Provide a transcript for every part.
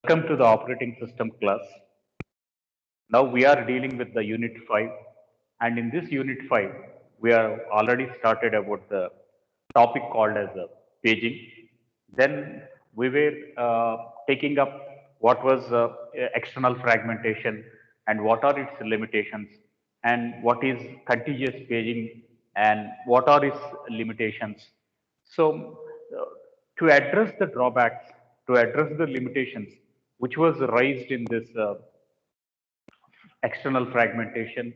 Welcome to the operating system class. Now we are dealing with the unit 5, and in this unit 5 we are already started about the topic called as paging. Then we were taking up what was external fragmentation and what are its limitations, and what is contiguous paging and what are its limitations. So, to address the drawbacks, to address the limitations which was raised in this external fragmentation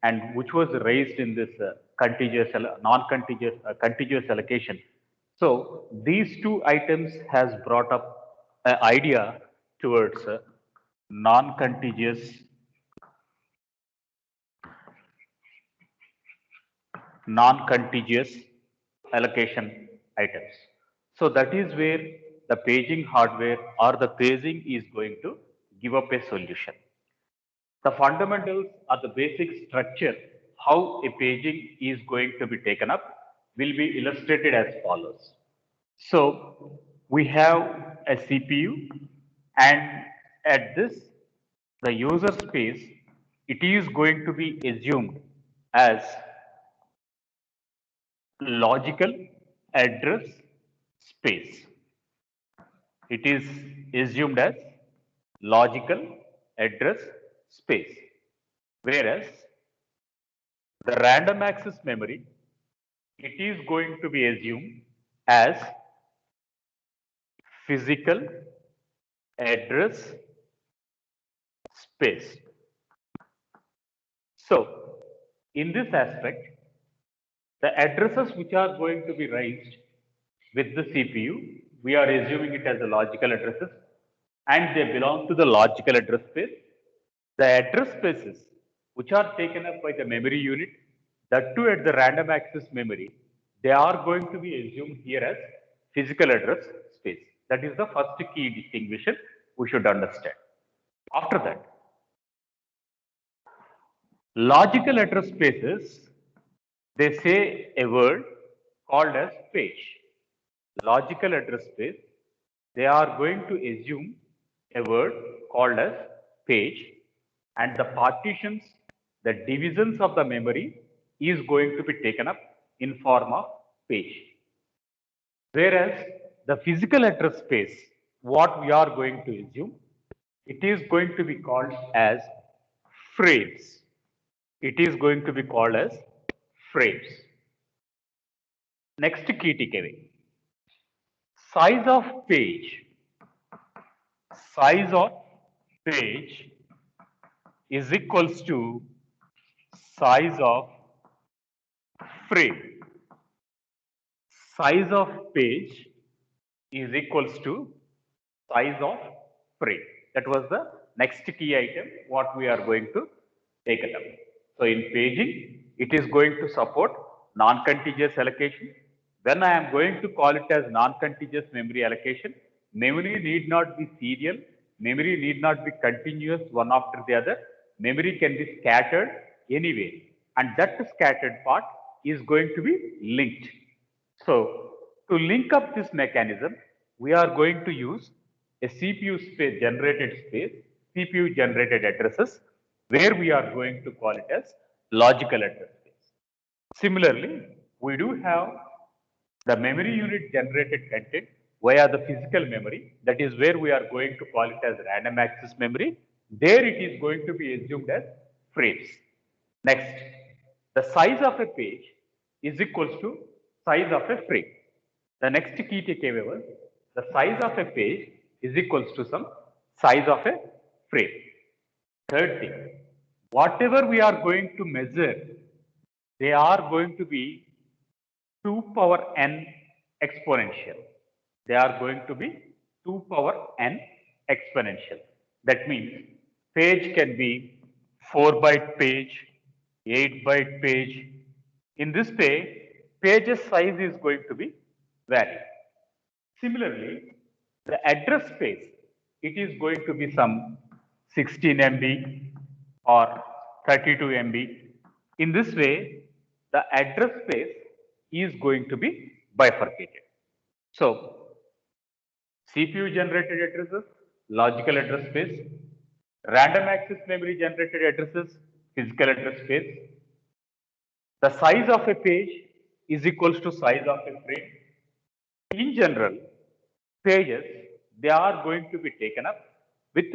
and which was raised in this contiguous, non-contiguous, contiguous allocation. So these two items has brought up an idea towards non-contiguous, non-contiguous allocation items. So that is where the paging hardware or the paging is going to give up a solution. The fundamentals or the basic structure, how a paging is going to be taken up, will be illustrated as follows. So we have a CPU, and at this, the user space, it is going to be assumed as logical address space. It is assumed as logical address space. Whereas the random access memory, it is going to be assumed as physical address space. So, in this aspect, the addresses which are going to be raised with the CPU, we are assuming it as a logical addresses, and they belong to the logical address space. The address spaces which are taken up by the memory unit, that too at the random access memory, they are going to be assumed here as physical address space. That is the first key distinction we should understand. After that, logical address spaces, they say a word called as page. Logical address space, they are going to assume a word called as page, and the partitions, the divisions of the memory is going to be taken up in form of page. Whereas the physical address space, what we are going to assume, it is going to be called as frames. It is going to be called as frames. Next key takeaway. Size of page. Size of page is equals to size of frame. Size of page is equals to size of frame. That was the next key item what we are going to take it up. So in paging, it is going to support non-contiguous allocation. When I am going to call it as non-contiguous memory allocation, memory need not be serial, memory need not be continuous one after the other. Memory can be scattered anywhere, and that scattered part is going to be linked. So to link up this mechanism, we are going to use a CPU space generated space, CPU generated addresses, where we are going to call it as logical address space. Similarly, we do have the memory unit generated content via the physical memory. That is where we are going to call it as random access memory. There it is going to be assumed as frames. Next, the size of a page is equals to size of a frame. The next key takeaway was the size of a page is equals to some size of a frame. Third thing, whatever we are going to measure, they are going to be 2 power n exponential. They are going to be 2 power n exponential. That means page can be 4 byte page, 8 byte page. In this way, page's size is going to be varied. Similarly, the address space, it is going to be some 16 MB or 32 MB. In this way, the address space is going to be bifurcated. So, CPU generated addresses, logical address space. Random access memory generated addresses, physical address space. The size of a page is equals to size of a frame. In general, pages, they are going to be taken up with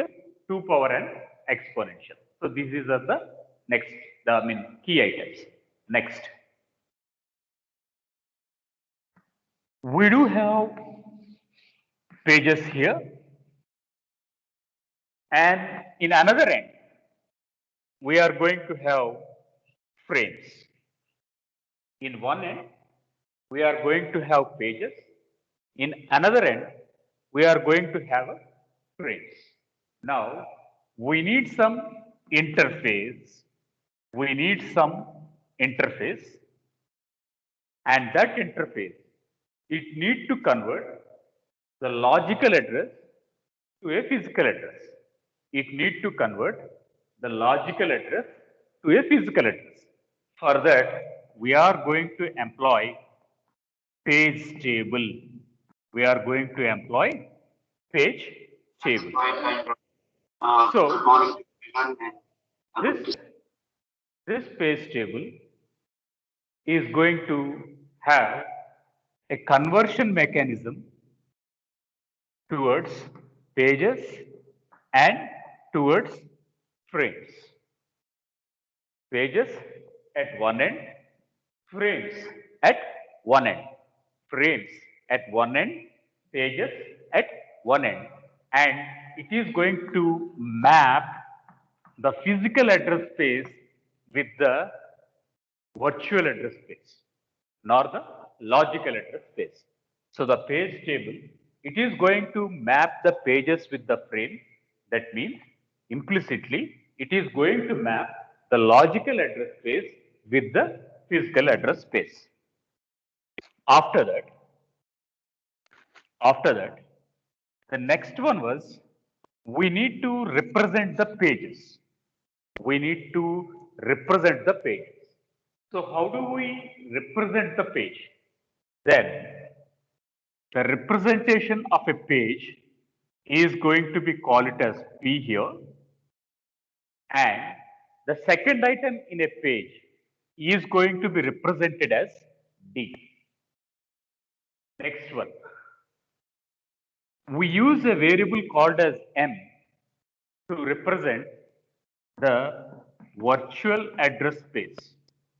2 power n exponential. So this is the next, key items. Next, we do have pages here, and in another end, we are going to have frames. In one end, we are going to have pages. In another end, we are going to have frames. Now, we need some interface. We need some interface, and that interface, it need to convert the logical address to a physical address. It need to convert the logical address to a physical address. For that, we are going to employ page table. We are going to employ page table. So, this page table is going to have a conversion mechanism towards pages and towards frames. Pages at one end, frames at one end. Frames at one end, pages at one end. And it is going to map the physical address space with the virtual address space, nor the logical address space. So the page table, it is going to map the pages with the frame. That means implicitly, it is going to map the logical address space with the physical address space. After that, the next one was, we need to represent the pages. We need to represent the pages. So how do we represent the page? Then the representation of a page is going to be called it as P here, and the second item in a page is going to be represented as D. Next one. We use a variable called as M to represent the virtual address space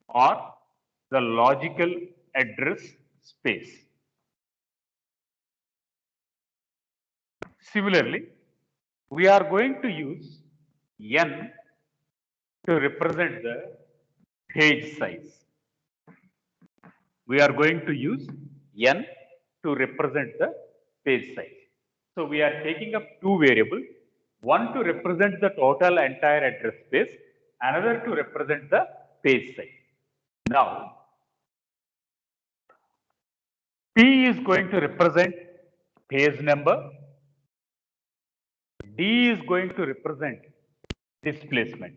or the logical address space. Similarly, we are going to use N to represent the page size. We are going to use N to represent the page size. So we are taking up two variables, one to represent the total entire address space, another to represent the page size. Now, P is going to represent page number, D is going to represent displacement,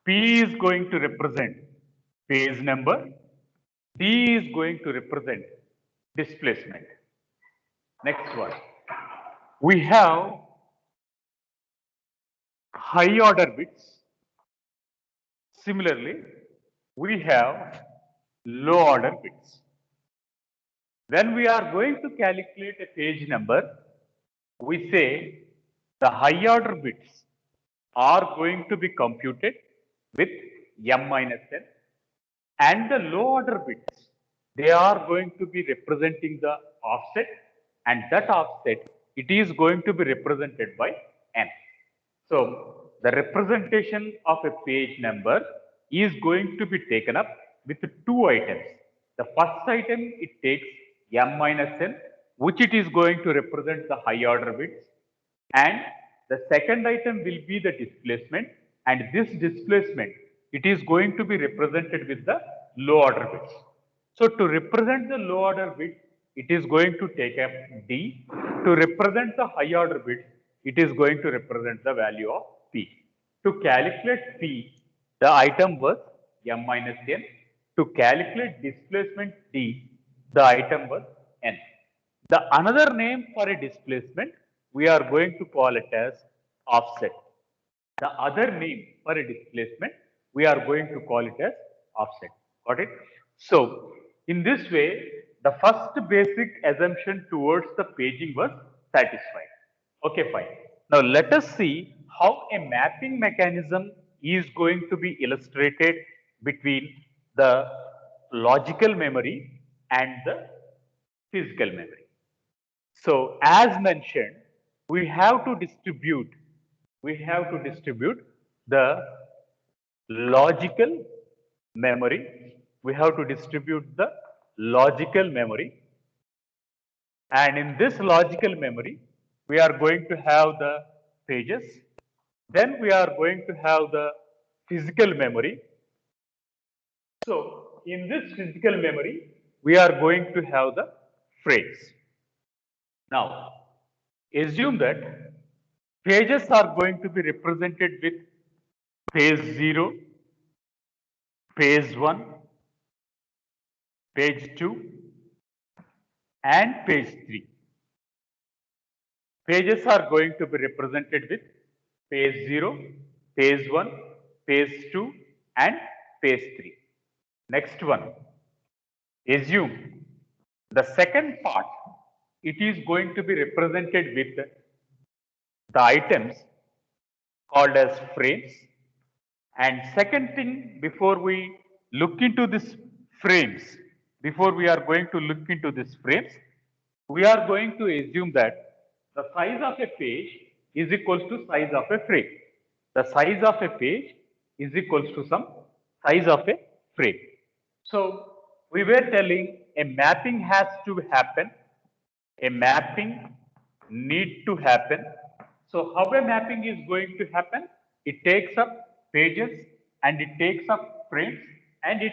P is going to represent page number, D is going to represent displacement. Next one. We have high order bits. Similarly, we have low order bits. When we are going to calculate a page number, we say the high order bits are going to be computed with m minus n, and the low order bits, they are going to be representing the offset, and that offset, it is going to be represented by n. So the representation of a page number is going to be taken up with two items. The first item, it takes m minus n, which it is going to represent the high order bits, and the second item will be the displacement, and this displacement, it is going to be represented with the low order bits. So to represent the low order bit, it is going to take up D. To represent the high order bit, it is going to represent the value of P. To calculate P, the item was m minus n. To calculate displacement D, the item was n. The another name for a displacement, we are going to call it as offset. The other name for a displacement, we are going to call it as offset. Got it? So, in this way, the first basic assumption towards the paging was satisfied. Okay, fine. Now, let us see how a mapping mechanism is going to be illustrated between the logical memory and the physical memory. So, as mentioned, we have to distribute the logical memory. We have to distribute the logical memory. And in this logical memory, we are going to have the pages. Then we are going to have the physical memory. So, in this physical memory, we are going to have the frames. Now, assume that pages are going to be represented with page 0, page 1, page 2, and page 3. Pages are going to be represented with page 0, page 1, page 2, and page 3. Next one, assume the second part, it is going to be represented with the items called as frames. And second thing, before we look into this frames, before we are going to look into this frames, we are going to assume that the size of a page is equals to size of a frame. The size of a page is equals to some size of a frame. So we were telling a mapping has to happen, a mapping need to happen. So how a mapping is going to happen? It takes up pages and it takes up frames and it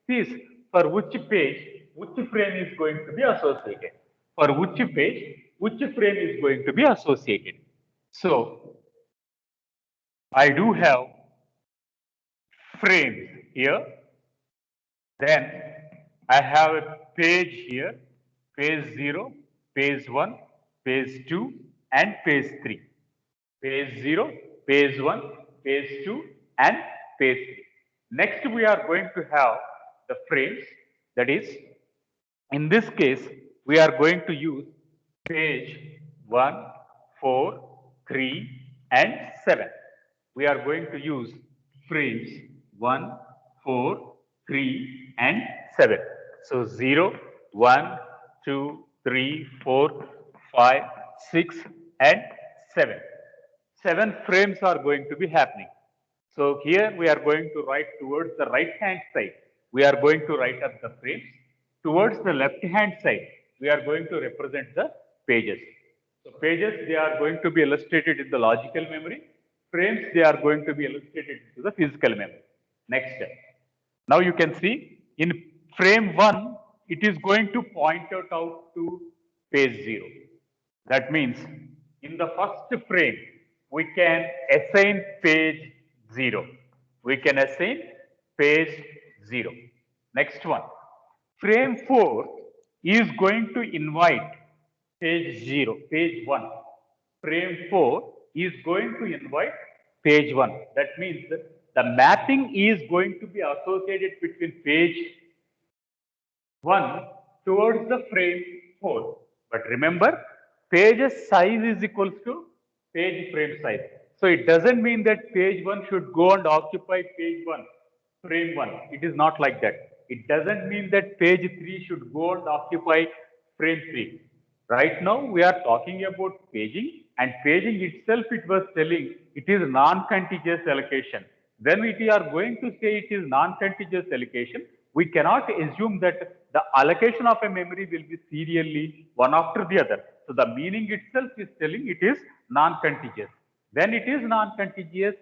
sees for which page, which frame is going to be associated. For which page, which frame is going to be associated. So I do have frames here. Then I have a page here, page 0, page 1, page 2, and page 3. Page 0, page 1, page 2, and page 3. Next, we are going to have the frames. That is, in this case, we are going to use page 1, 4, 3, and 7. We are going to use frames 1, 4, 3, and 7. So 0, 1, 2, 3, 4, 5, 6, and 7. 7 frames are going to be happening. So here we are going to write towards the right hand side. We are going to write up the frames. Towards the left hand side, we are going to represent the pages. So pages, they are going to be illustrated in the logical memory. Frames, they are going to be illustrated into the physical memory. Next step. Now you can see in frame 1, it is going to point out to page 0. That means in the first frame, we can assign page 0. We can assign page 0. Next one. Frame 4 is going to invite page 0, page 1. Frame 4 is going to invite page 1. That means the mapping is going to be associated between page 1 towards the frame 4. But remember, page's size is equals to page frame size. So it doesn't mean that page 1 should go and occupy page 1, frame 1. It is not like that. It doesn't mean that page 3 should go and occupy frame 3. Right now, we are talking about paging, and paging itself, it was telling it is non-contiguous allocation. When we are going to say it is non-contiguous allocation, we cannot assume that the allocation of a memory will be serially one after the other. So the meaning itself is telling it is non-contiguous. When it is non-contiguous,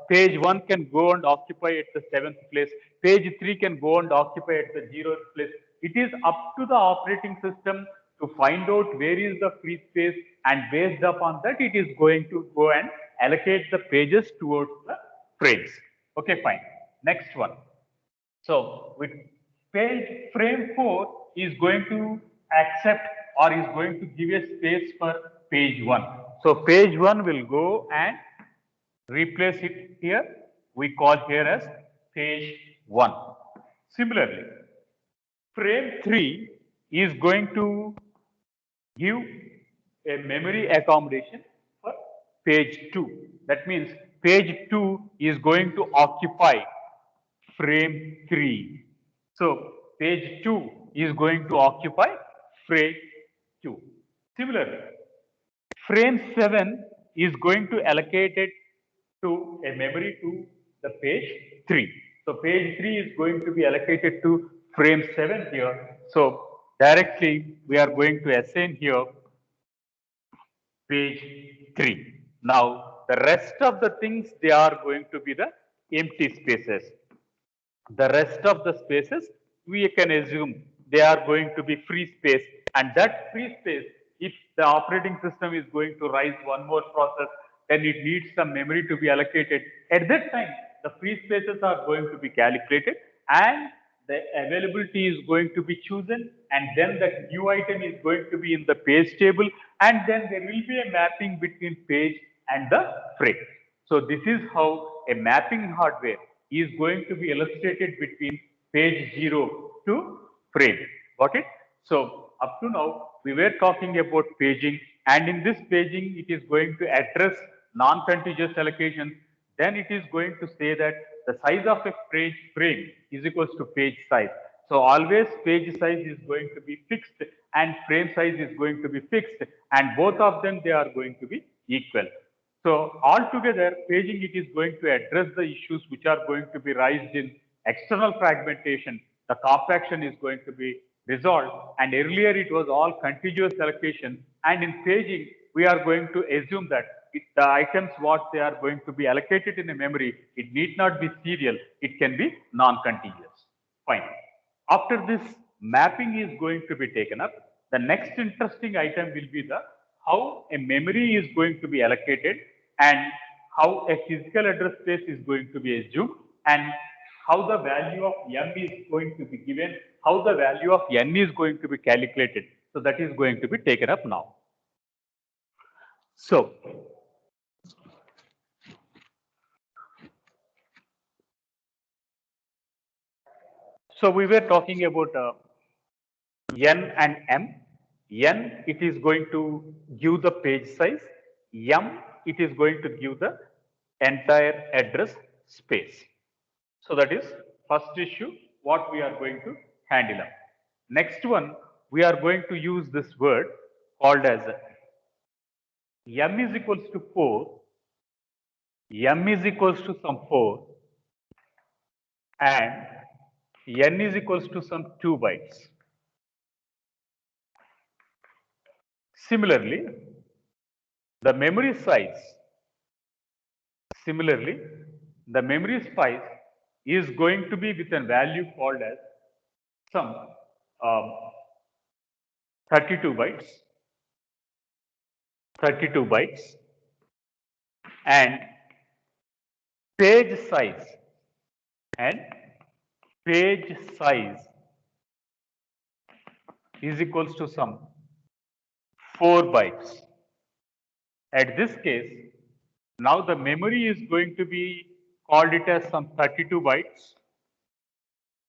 page 1 can go and occupy at the 7th place, page 3 can go and occupy at the 0th place. It is up to the operating system to find out where is the free space, and based upon that, it is going to go and allocate the pages towards the frames. Okay, fine. Next one. So with frame 4 is going to accept or is going to give a space for page 1. So page 1 will go and replace it here. We call here as page 1. Similarly, frame 3 is going to give a memory accommodation for page 2. That means page 2 is going to occupy frame 3. So page 2 is going to occupy frame 2. Similarly, frame 7 is going to allocate it to a memory to the page 3. So page 3 is going to be allocated to frame 7 here. So directly we are going to assign here page 3. Now the rest of the things, they are going to be the empty spaces. The rest of the spaces, we can assume they are going to be free space, and that free space, if the operating system is going to rise one more process, then it needs some memory to be allocated. At that time, the free spaces are going to be calculated and the availability is going to be chosen, and then the new item is going to be in the page table, and then there will be a mapping between page and the frame. So this is how a mapping hardware is going to be illustrated between page 0 to frame. Got it? So up to now, we were talking about paging, and in this paging, it is going to address non-contiguous allocation. Then it is going to say that the size of a page frame is equals to page size. So always page size is going to be fixed and frame size is going to be fixed, and both of them, they are going to be equal. So altogether, paging, it is going to address the issues which are going to be raised in external fragmentation. The compaction is going to be resolved, and earlier it was all contiguous allocation, and in paging we are going to assume that the items what they are going to be allocated in a memory, it need not be serial, it can be non-contiguous. Fine. After this mapping is going to be taken up, the next interesting item will be the how a memory is going to be allocated and how a physical address space is going to be assumed, and how the value of m is going to be given, how the value of n is going to be calculated. So that is going to be taken up now. So we were talking about n and m. N, it is going to give the page size. M, it is going to give the entire address space. So that is first issue what we are going to handle up. Next one, we are going to use this word called as m is equals to 4, m is equals to some 4, and n is equals to some 2 bytes. Similarly, the memory size is going to be with a value called as some 32 bytes, and page size is equals to some 4 bytes. At this case, now the memory is going to be called it as some 32 bytes.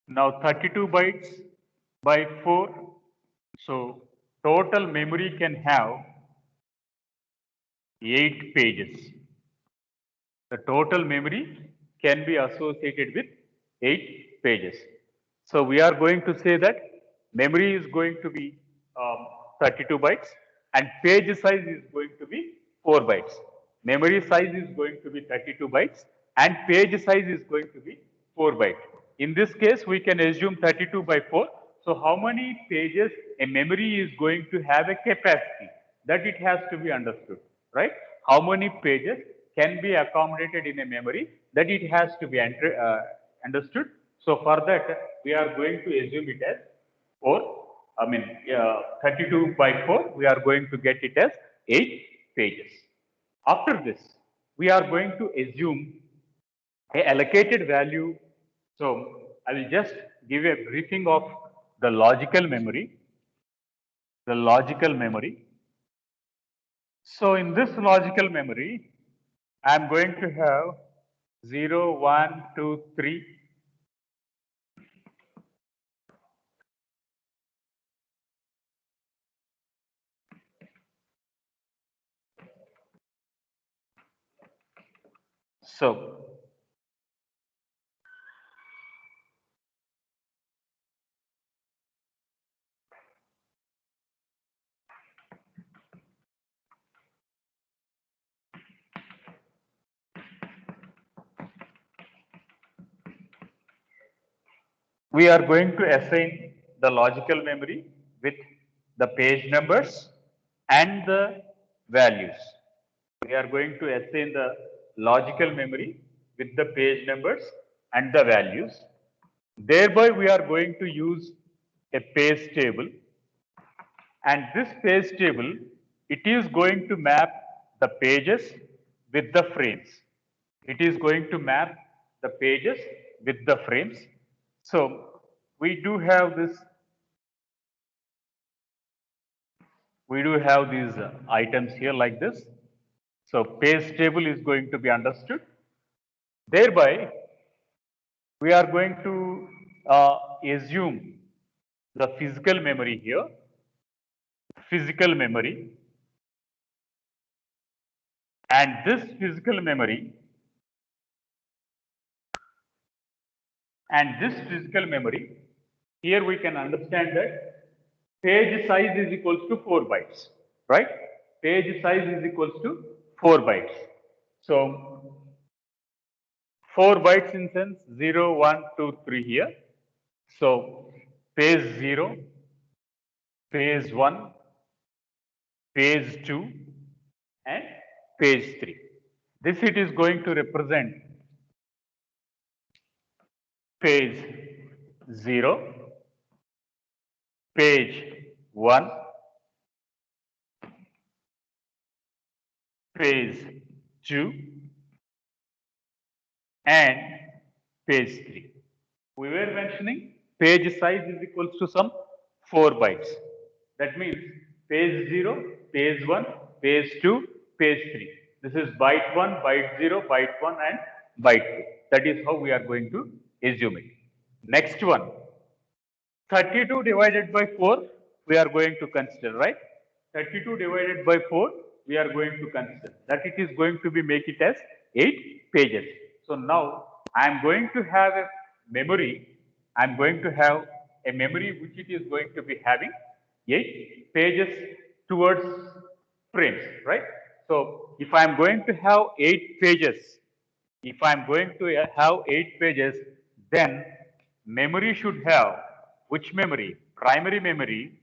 Now 32 bytes by 4. So total memory can have 8 pages. The total memory can be associated with 8 pages. So we are going to say that memory is going to be 32 bytes and page size is going to be 4 bytes. Memory size is going to be 32 bytes and page size is going to be 4 bytes. In this case, we can assume 32 by 4. So how many pages a memory is going to have a capacity, that it has to be understood, right? How many pages can be accommodated in a memory, that it has to be understood. So for that, we are going to assume it as 32 by 4, we are going to get it as 8 pages. After this, we are going to assume a allocated value. So I will just give a briefing of the logical memory. So in this logical memory, I'm going to have 0, 1, 2, 3. So we are going to assign the logical memory with the page numbers and the values. We are going to assign the logical memory with the page numbers and the values. Thereby, we are going to use a page table, and this page table, it is going to map the pages with the frames. It is going to map the pages with the frames. So we do have this, we do have these items here like this. So page table is going to be understood. Thereby, we are going to assume the physical memory here, physical memory, and this physical memory and this physical memory, here we can understand that page size is equals to 4 bytes, right? Page size is equals to 4 bytes. So 4 bytes in sense 0, 1, 2, 3 here. So page 0, page 1, page 2, and page 3. This it is going to represent page 0, page 1, page 2, and page 3. We were mentioning page size is equals to some 4 bytes. That means page 0, page 1, page 2, page 3. This is byte 1, byte 0, byte 1, and byte 2. That is how we are going to assume it. Next one, 32 divided by 4, we are going to consider, right? 32 divided by 4, we are going to consider that it is going to be make it as 8 pages. So now I am going to have a memory, I am going to have a memory which it is going to be having 8 pages towards frames, right? So if I am going to have 8 pages, if I am going to have 8 pages, then memory should have which memory? Primary memory.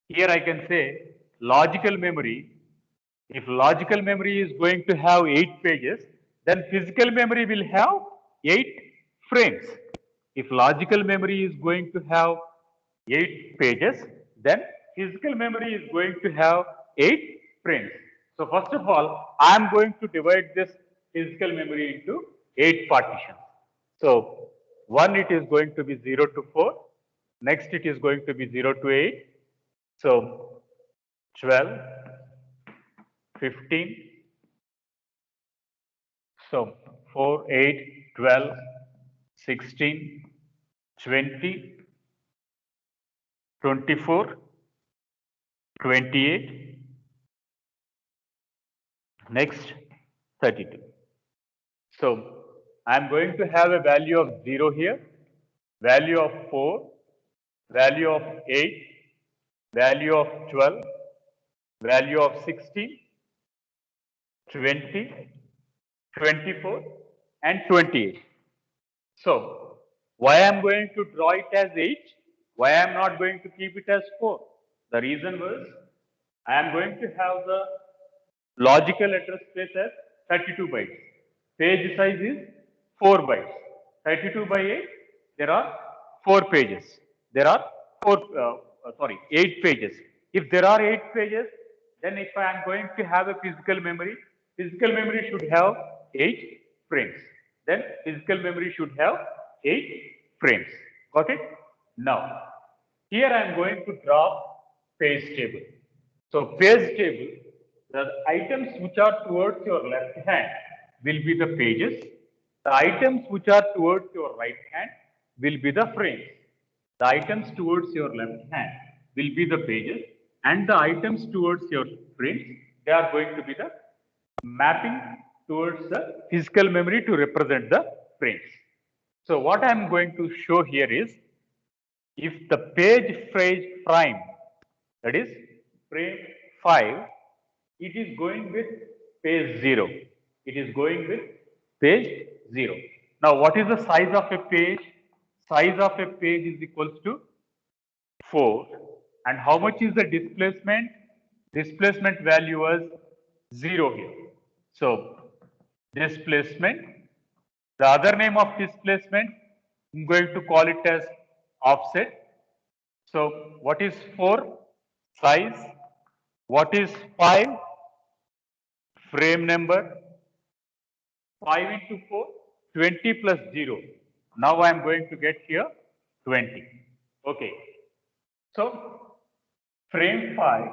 Here I can say logical memory. If logical memory is going to have 8 pages, then physical memory will have 8 frames. If logical memory is going to have 8 pages, then physical memory is going to have 8 frames. So first of all, I am going to divide this physical memory into 8 partitions. So one it is going to be 0 to 4, next it is going to be 0 to 8. So 12, 15. So 4, 8, 12, 16, 20, 24, 28, next 32. So I'm going to have a value of 0 here, value of 4, value of 8, value of 12, value of 16, 20, 24, and 28. So why I am going to draw it as 8? Why I am not going to keep it as 4? The reason was I am going to have the logical address space as 32 bytes. Page size is 4 bytes. 32 by 8, there are 4 pages. There are 8 pages. If there are 8 pages, then if I am going to have a physical memory should have 8 frames. Then physical memory should have 8 frames. Got it? Now, here I am going to draw page table. So page table, The items which are towards your left hand will be the pages. The items which are towards your right hand will be the frames. The items towards your left hand will be the pages, and the items towards your frames, they are going to be the mapping towards the physical memory to represent the frames. So what I am going to show here is, if the page phrase frame, that is frame 5, it is going with page 0. It is going with page 0. Now, what is the size of a page? Size of a page is equals to 4. And how much is the displacement? Displacement value was 0 here. So, displacement, the other name of displacement, I'm going to call it as offset. So, what is 4? Size. What is 5? Frame number. 5 into 4, 20 plus 0. Now I am going to get here 20. Okay. So, frame 5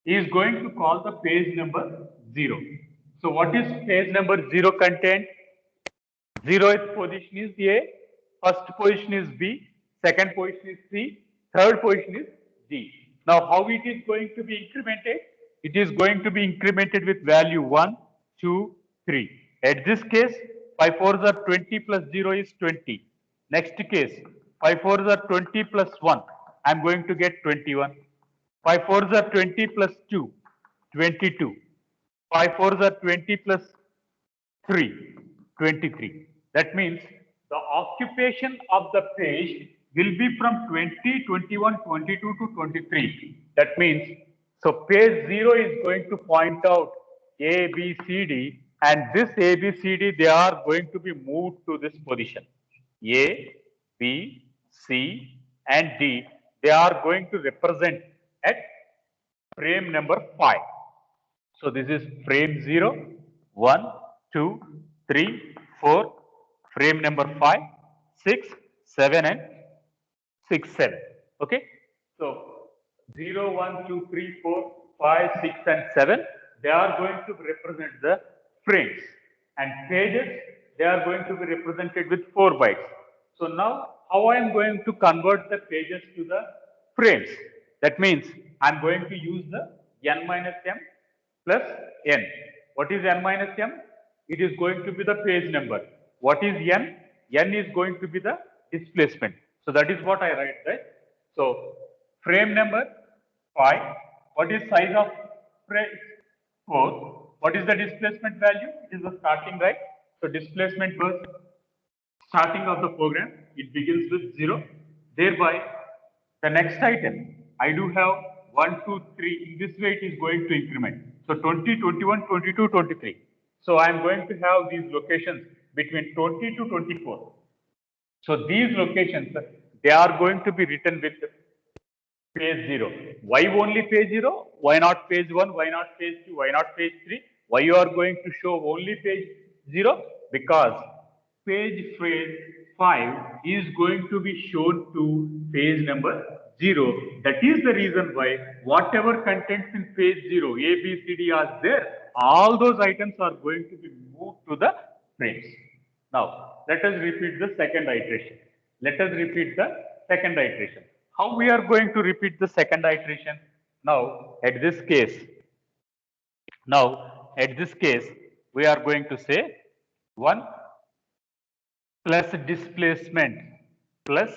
is going to call the page number 0. So, what is page number 0 content? 0th position is A, first position is B, second position is C, third position is D. Now, how it is going to be incremented? It is going to be incremented with value 1, 2, 3. At this case, 5 4s are 20 plus 0 is 20. Next case, 5 4s are 20 plus 1. I am going to get 21. 5 4s are 20 plus 2, 22. 5 4s are 20 plus 3, 23. That means the occupation of the page will be from 20, 21, 22 to 23. That means, so page 0 is going to point out A, B, C, D, and this A, B, C, D, they are going to be moved to this position. A, B, C, and D, they are going to represent at frame number 5. So this is frame 0, 1, 2, 3, 4, frame number 5, 6, 7, and 6, 7. Okay. So 0, 1, 2, 3, 4, 5, 6, and 7, they are going to represent the frames. And pages, they are going to be represented with 4 bytes. So now, how I am going to convert the pages to the frames? That means I am going to use the n minus m plus n. What is n minus m? It is going to be the page number. What is n? N is going to be the displacement. So that is what I write, right? So frame number 5. What is size of frame? 4. What is the displacement value? It is the starting, right? So displacement was starting of the program. It begins with 0. Thereby, the next item, I do have 1, 2, 3. In this way, it is going to increment. So 20, 21, 22, 23. So I am going to have these locations between 20 to 24. So these locations, they are going to be written with page 0. Why only page 0? Why not page 1? Why not page 2? Why not page 3? Why you are going to show only page 0? Because page phrase 5 is going to be shown to page number 0. That is the reason why whatever contents in page 0, A, B, C, D are there, all those items are going to be moved to the frames. Now, let us repeat the second iteration. Let us repeat the second iteration. How we are going to repeat the second iteration? Now, at this case, we are going to say 1 plus displacement plus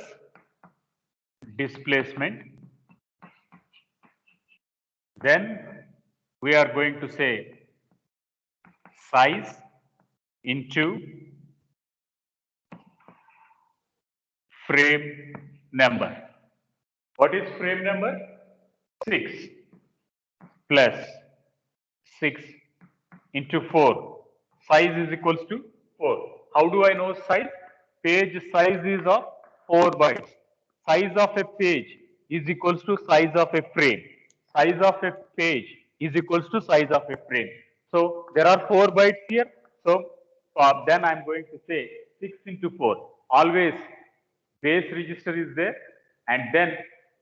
displacement. Then we are going to say size into frame number. What is frame number? 6 plus 6 into 4. Size is equals to 4. How do I know size? Page size is of 4 bytes. Size of a page is equals to size of a frame. Size of a page is equals to size of a frame. So there are 4 bytes here. So then I am going to say 6 into 4. Always base register is there, and then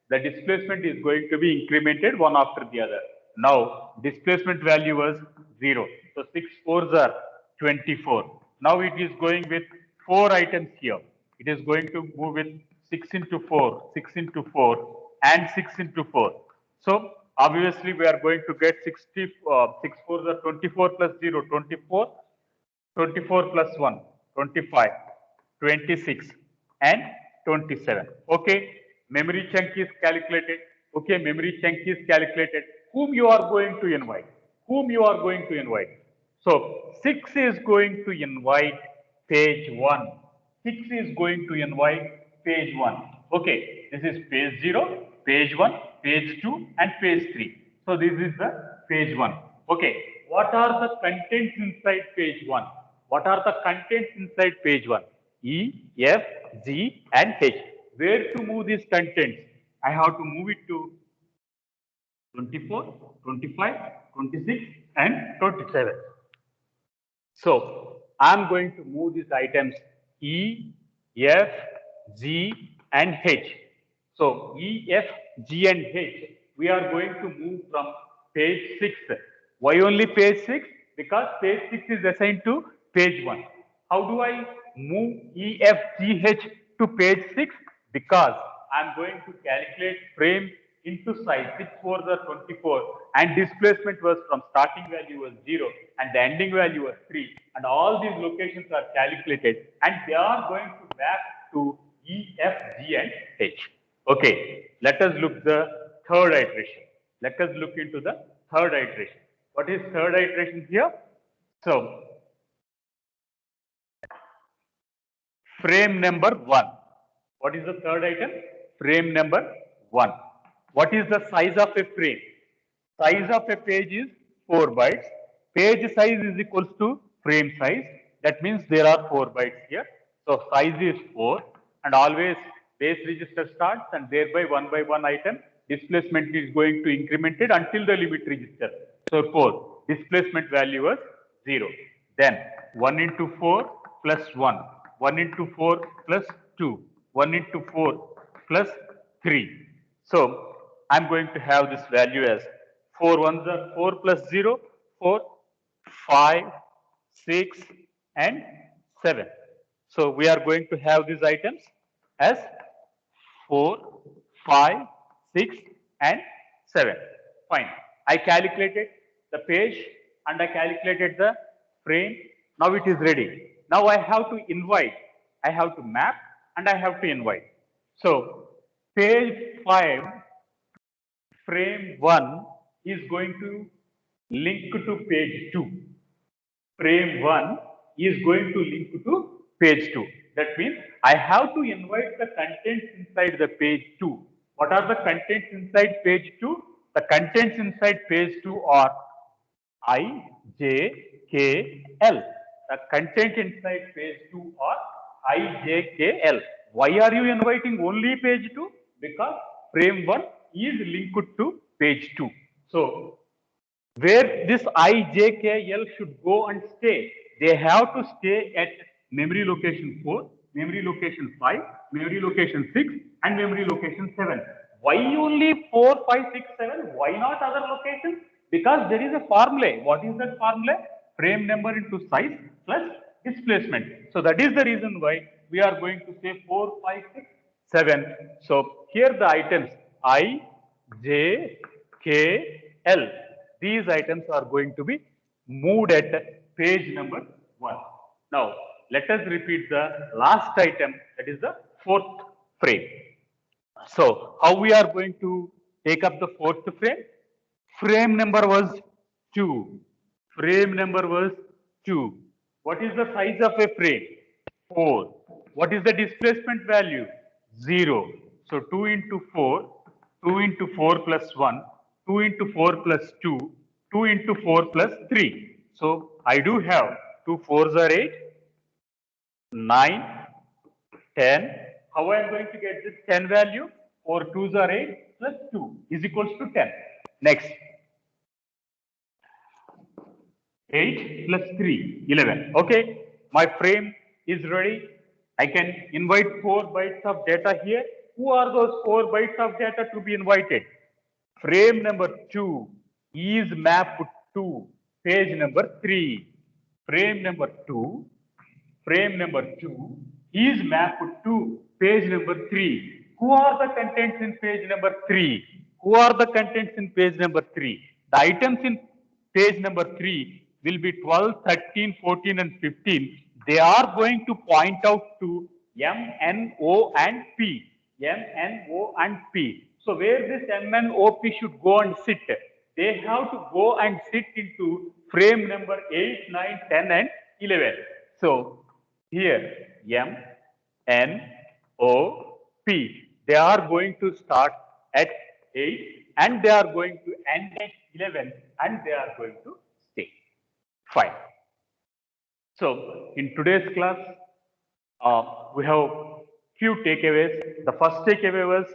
the displacement is going to be incremented one after the other. Now displacement value was 0. So 6 fours are 24. Now it is going with 4 items here. It is going to move with 6 into 4, 6 into 4 and 6 into 4. So obviously we are going to get 6 fours are 24 plus 0, 24. 24 plus 1, 25, 26 and 27. Okay, memory chunk is calculated. Okay, memory chunk is calculated. Whom you are going to invite? Whom you are going to invite? So 6 is going to invite page 1. 6 is going to invite page 1. Okay, this is page 0, page 1, page 2 and page 3. So this is the page 1. Okay, what are the contents inside page 1? What are the contents inside page 1? E, F, G and H. Where to move these contents? I have to move it to 24, 25, 26 and 27. So I am going to move these items E, F, G and H. So E, F, G and H, we are going to move from page 6. Why only page 6? Because page 6 is assigned to page 1. How do I move E, F, G, H to page 6? Because I am going to calculate frame into size. 6 fours are 24 and displacement was from starting value was 0 and the ending value was 3 and all these locations are calculated and they are going to map to E, F, G and H. Okay, let us look the third iteration. Let us look into the third iteration. What is third iteration here? So, frame number 1. What is the third item? Frame number 1. What is the size of a frame? Size of a page is 4 bytes. Page size is equals to frame size. That means there are 4 bytes here. So size is 4 and always base register starts and thereby one by one item displacement is going to increment it until the limit register. So 4. Displacement value was 0. Then 1 into 4 plus 1. 1 into 4 plus 2. 1 into 4 plus 3. So I'm going to have this value as 4 ones are 4 plus 0, 4, 5, 6 and 7. So we are going to have these items as 4, 5, 6 and 7. Fine. I calculated the page and I calculated the frame. Now it is ready. Now I have to invite. I have to map and I have to invite. So page 5 frame 1 is going to link to page 2. Frame 1 is going to link to page 2. That means I have to invite the contents inside the page 2. What are the contents inside page 2? The contents inside page 2 are I, J, K, L. The content inside page 2 are I, J, K, L. Why are you inviting only page 2? Because frame 1 is linked to page 2. So, where this I, J, K, L should go and stay, they have to stay at memory location 4, memory location 5, memory location 6 and memory location 7. Why only 4, 5, 6, 7? Why not other locations? Because there is a formula. What is that formula? Frame number into size plus displacement. So that is the reason why we are going to say 4, 5, 6, 7. So here the items I, J, K, L. These items are going to be moved at page number 1. Now, let us repeat the last item, that is the fourth frame. So, how we are going to take up the fourth frame? Frame number was 2. Frame number was 2. What is the size of a frame? 4. What is the displacement value? 0. So 2 into 4, 2 into 4 plus 1, 2 into 4 plus 2, 2 into 4 plus 3. So I do have 2 4s are 8, 9, 10. How I am going to get this 10 value? 4 2s are 8 plus 2 is equals to 10. Next. 8 plus 3, 11. Okay, my frame is ready. I can invite 4 bytes of data here. Who are those 4 bytes of data to be invited? Frame number 2 is mapped to page number 3. Frame number 2, frame number 2 is mapped to page number 3. Who are the contents in page number 3? Who are the contents in page number 3? The items in page number 3 will be 12, 13, 14 and 15. They are going to point out to M, N, O and P. M, N, O and P. So where this M, N, O, P should go and sit? They have to go and sit into frame number 8, 9, 10 and 11. So here M, N, O, P. They are going to start at 8 and they are going to end at 11 and they are going to stay. Fine. So in today's class, we have few takeaways. The first takeaway was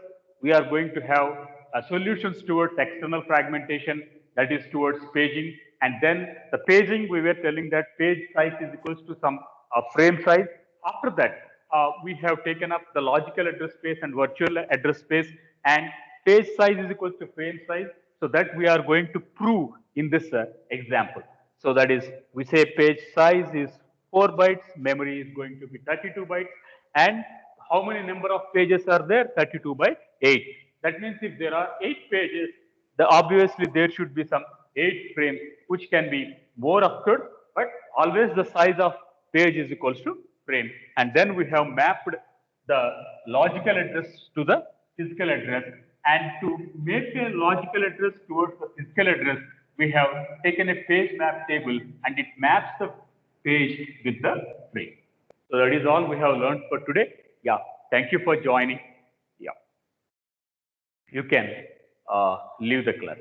we are going to have solutions towards external fragmentation, that is towards paging. And then the paging, we were telling that page size is equals to some frame size. After that, we have taken up the logical address space and virtual address space, and page size is equals to frame size. So that we are going to prove in this example. So that is, we say page size is 4 bytes, memory is going to be 32 bytes, and how many number of pages are there? 32 by 8. That means if there are 8 pages, obviously there should be some 8 frames, which can be more occurred, but always the size of page is equals to frame. And then we have mapped the logical address to the physical address, and to make a logical address towards the physical address, we have taken a page map table and it maps the page with the frame. So that is all we have learned for today. Yeah, thank you for joining. Yeah, you can leave the class.